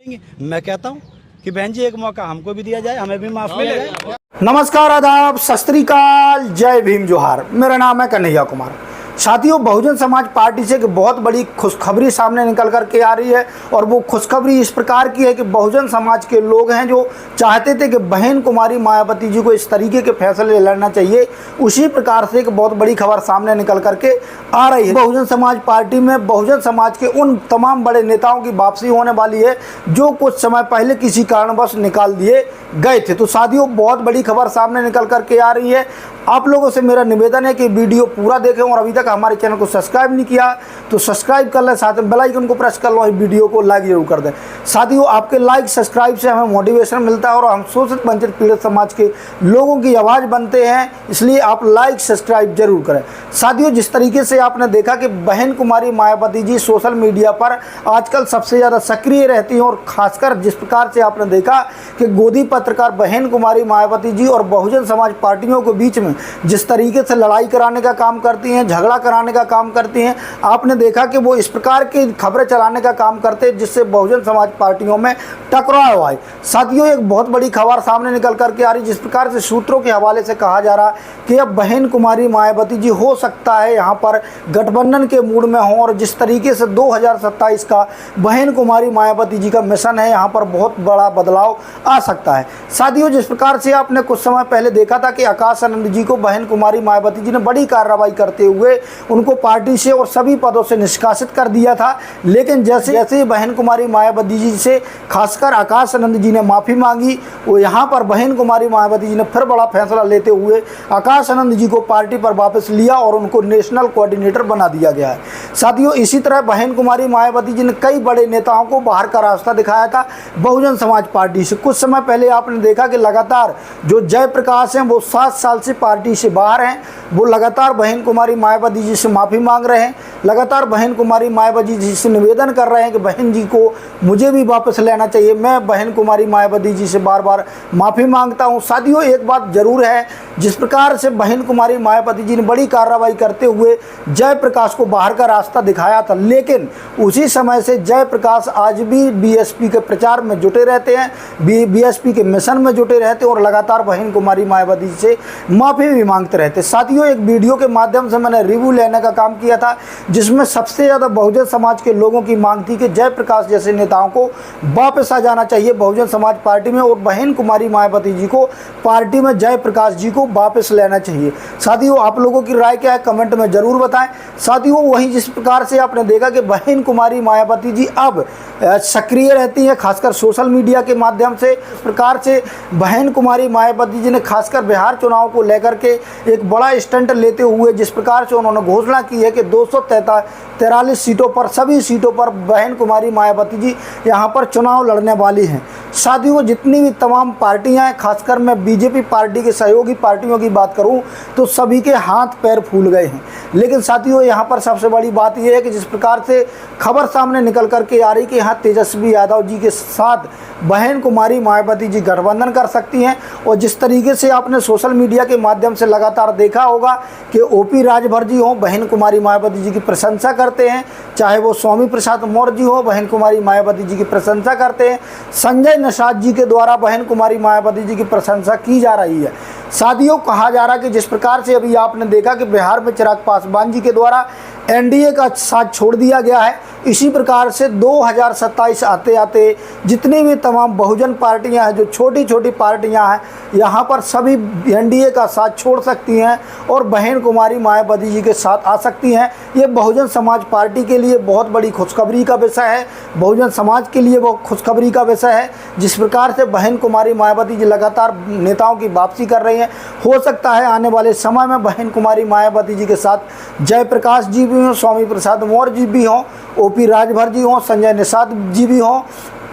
मैं कहता हूँ कि बहन जी एक मौका हमको भी दिया जाए, हमें भी माफ मिल जाए। नमस्कार, आदाब, सत श्री अकाल, जय भीम, जोहार। मेरा नाम है कन्हैया कुमार। साथियों, बहुजन समाज पार्टी से एक बहुत बड़ी खुशखबरी सामने निकल कर के आ रही है और वो खुशखबरी इस प्रकार की है कि बहुजन समाज के लोग हैं जो चाहते थे कि बहन कुमारी मायावती जी को इस तरीके के फैसले लड़ना चाहिए, उसी प्रकार से एक बहुत बड़ी खबर सामने निकल कर के आ रही है। बहुजन समाज पार्टी में बहुजन समाज के उन तमाम बड़े नेताओं की वापसी होने वाली है जो कुछ समय पहले किसी कारणवश निकाल दिए गए थे। तो साथियों, बहुत बड़ी खबर सामने निकल कर के आ रही है। आप लोगों से मेरा निवेदन है कि वीडियो पूरा देखें और अभी तक हमारे चैनल को सब्सक्राइब नहीं किया तो सब्सक्राइब कर लें, साथ में बेल आइकन को प्रेस कर लो, वीडियो को लाइक जरूर कर दें। साथियों, आपके लाइक सब्सक्राइब से हमें मोटिवेशन मिलता है और हम शोषित वंचित पीड़ित समाज के लोगों की आवाज़ बनते हैं, इसलिए आप लाइक सब्सक्राइब जरूर करें। साथियों, जिस तरीके से आपने देखा कि बहन कुमारी मायावती जी सोशल मीडिया पर आजकल सबसे ज़्यादा सक्रिय रहती हैं और खासकर जिस प्रकार से आपने देखा कि गोदी पत्रकार बहन कुमारी मायावती जी और बहुजन समाज पार्टियों के बीच में जिस तरीके से लड़ाई कराने का काम करती हैं, झगड़ा कराने का काम करती हैं, आपने देखा कि वो इस प्रकार की खबरें चलाने का काम करते हैं जिससे बहुजन समाज पार्टियों में टकराव आए। साथियों, एक बहुत बड़ी खबर सामने निकल करके आ रही, जिस प्रकार से सूत्रों के हवाले से कहा जा रहा कि अब बहन कुमारी मायावती जी हो सकता है यहाँ पर गठबंधन के मूड में हों और जिस तरीके से 2027 का बहन कुमारी मायावती जी का मिशन है, यहाँ पर बहुत बड़ा बदलाव आ सकता है। साथियों, जिस प्रकार से आपने कुछ समय पहले देखा था कि आकाश आनंद जी को बहन कुमारी मायावती जी ने बड़ी कार्रवाई करते हुए उनको पार्टी से और सभी पदों से निष्कासित कर दिया था, लेकिन जैसे जैसे बहन कुमारी मायावती जी से खासकर आकाश आनंद जी ने माफ़ी मांगी, वो यहाँ पर बहन कुमारी मायावती जी ने फिर बड़ा फैसला लेते हुए आकाश आनंद जी को पार्टी पर वापस लिया और उनको नेशनल कोऑर्डिनेटर बना दिया गया है। साथियों, इसी तरह बहन कुमारी मायावती जी ने कई बड़े नेताओं को बाहर का रास्ता दिखाया था बहुजन समाज पार्टी से। कुछ समय पहले आपने देखा कि लगातार जो जयप्रकाश हैं वो 7 साल से पार्टी से बाहर हैं, वो लगातार बहन कुमारी मायावती जी से माफ़ी मांग रहे हैं, लगातार बहन कुमारी मायावती जी से निवेदन कर रहे हैं कि बहन जी को मुझे भी वापस लेना चाहिए। मैं बहन कुमारी मायावती जी से बार बार माफ़ी मांगता हूं। साथियों, एक बात जरूर है, जिस प्रकार से बहन कुमारी मायावती जी ने बड़ी कार्रवाई करते हुए जयप्रकाश को बाहर का रास्ता दिखाया था, लेकिन उसी समय से जयप्रकाश आज भी बीएसपी के प्रचार में जुटे रहते हैं, बीएसपी के मिशन में जुटे रहते हैं और लगातार बहन कुमारी मायावती जी से माफ़ी भी मांगते रहते। साथियों, एक वीडियो के माध्यम से मैंने रिव्यू लेने का काम किया था जिसमें सबसे ज़्यादा बहुजन समाज के लोगों की मांग थी कि जयप्रकाश जैसे नेताओं को वापस आ जाना चाहिए बहुजन समाज पार्टी में और बहन कुमारी मायावती जी को पार्टी में जयप्रकाश जी को वापस लेना चाहिए। साथियों, आप लोगों की राय क्या है कमेंट में ज़रूर बताएं। साथियों, वहीं जिस प्रकार से आपने देखा कि बहन कुमारी मायावती जी अब सक्रिय रहती हैं खासकर सोशल मीडिया के माध्यम से, इस प्रकार से बहन कुमारी मायावती जी ने खासकर बिहार चुनाव को लेकर के एक बड़ा स्टंट लेते हुए जिस प्रकार से उन्होंने घोषणा की है कि 243 सीटों पर, सभी सीटों पर बहन कुमारी मायावती जी यहाँ पर चुनाव लड़ने वाली हैं। साथियों, जितनी भी तमाम पार्टियां हैं, खासकर मैं बीजेपी पार्टी के सहयोगी पार्टियों की बात करूं तो सभी के हाथ पैर फूल गए हैं। लेकिन साथियों, यहाँ पर सबसे बड़ी बात यह है कि जिस प्रकार से खबर सामने निकल करके आ रही कि यहाँ तेजस्वी यादव जी के साथ बहन कुमारी मायावती जी गठबंधन कर सकती हैं और जिस तरीके से आपने सोशल मीडिया के माध्यम से लगातार देखा होगा कि ओपी राजभर जी हों, बहन कुमारी मायावती जी की प्रशंसा करते हैं, चाहे वो स्वामी प्रसाद मौर्य जी हो, बहन कुमारी मायावती जी की प्रशंसा करते हैं, संजय निषाद जी के द्वारा बहन कुमारी मायावती जी की प्रशंसा की जा रही है। साथियों, कहा जा रहा कि जिस प्रकार से अभी आपने देखा कि बिहार में चिराग पासवान जी के द्वारा एनडीए का साथ छोड़ दिया गया है, इसी प्रकार से 2027 आते आते जितनी भी तमाम बहुजन पार्टियां हैं, जो छोटी छोटी पार्टियां हैं, यहाँ पर सभी एनडीए का साथ छोड़ सकती हैं और बहन कुमारी मायावती जी के साथ आ सकती हैं। ये बहुजन समाज पार्टी के लिए बहुत बड़ी खुशखबरी का विषय है, बहुजन समाज के लिए वो खुशखबरी का विषय है। जिस प्रकार से बहन कुमारी मायावती जी लगातार नेताओं की वापसी कर रही हैं, हो सकता है आने वाले समय में बहन कुमारी मायावती जी के साथ जयप्रकाश जी भी हों, स्वामी प्रसाद मौर्य जी भी हों, ओपी राजभर जी हों, संजय निषाद जी भी हों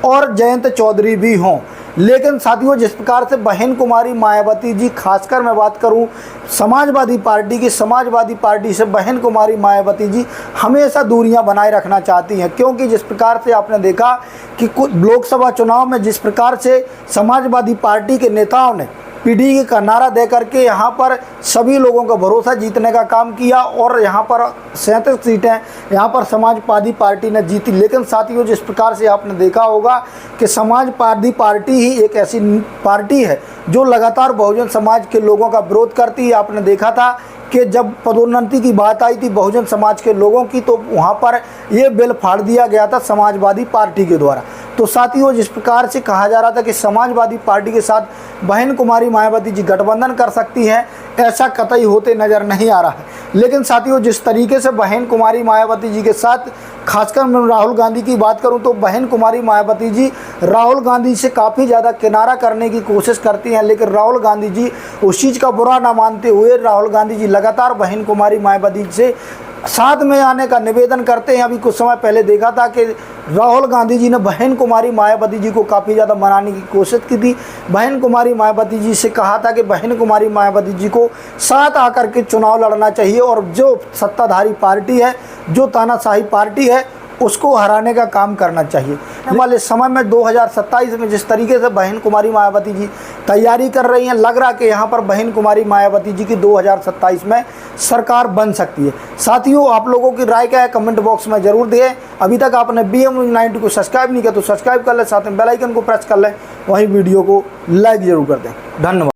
और जयंत चौधरी भी हों। लेकिन साथियों, जिस प्रकार से बहन कुमारी मायावती जी, खासकर मैं बात करूं समाजवादी पार्टी की, समाजवादी पार्टी से बहन कुमारी मायावती जी हमेशा दूरियां बनाए रखना चाहती हैं, क्योंकि जिस प्रकार से आपने देखा कि कुछ लोकसभा चुनाव में जिस प्रकार से समाजवादी पार्टी के नेताओं ने पीढ़ी का नारा दे करके यहाँ पर सभी लोगों का भरोसा जीतने का काम किया और यहाँ पर 37 सीटें यहाँ पर समाजवादी पार्टी ने जीती। लेकिन साथियों, जिस प्रकार से आपने देखा होगा कि समाजवादी पार्टी ही एक ऐसी पार्टी है जो लगातार बहुजन समाज के लोगों का विरोध करती है। आपने देखा था कि जब पदोन्नति की बात आई थी बहुजन समाज के लोगों की, तो वहाँ पर ये बिल फाड़ दिया गया था समाजवादी पार्टी के द्वारा। तो साथियों, जिस प्रकार से कहा जा रहा था कि समाजवादी पार्टी के साथ बहन कुमारी मायावती जी गठबंधन कर सकती हैं, ऐसा कतई होते नज़र नहीं आ रहा है। लेकिन साथियों, जिस तरीके से बहन कुमारी मायावती जी के साथ, खासकर मैं राहुल गांधी की बात करूं तो बहन कुमारी मायावती जी राहुल गांधी से काफ़ी ज़्यादा किनारा करने की कोशिश करती हैं, लेकिन राहुल गांधी जी उस चीज़ का बुरा ना मानते हुए राहुल गांधी जी लगातार बहन कुमारी मायावती जी से साथ में आने का निवेदन करते हैं। अभी कुछ समय पहले देखा था कि राहुल गांधी जी ने बहन कुमारी मायावती जी को काफ़ी ज़्यादा मनाने की कोशिश की थी। बहन कुमारी मायावती जी से कहा था कि बहन कुमारी मायावती जी को साथ आकर के चुनाव लड़ना चाहिए और जो सत्ताधारी पार्टी है, जो तानाशाही पार्टी है, उसको हराने का काम करना चाहिए। आने वाले समय में 2027 में जिस तरीके से बहन कुमारी मायावती जी तैयारी कर रही हैं, लग रहा है कि यहाँ पर बहन कुमारी मायावती जी की 2027 में सरकार बन सकती है। साथियों, आप लोगों की राय क्या है कमेंट बॉक्स में ज़रूर दें। अभी तक आपने BM News 90 को सब्सक्राइब नहीं किया तो सब्सक्राइब कर लें, साथ में बेल आइकन को प्रेस कर लें, वहीं वीडियो को लाइक ज़रूर कर दें। धन्यवाद।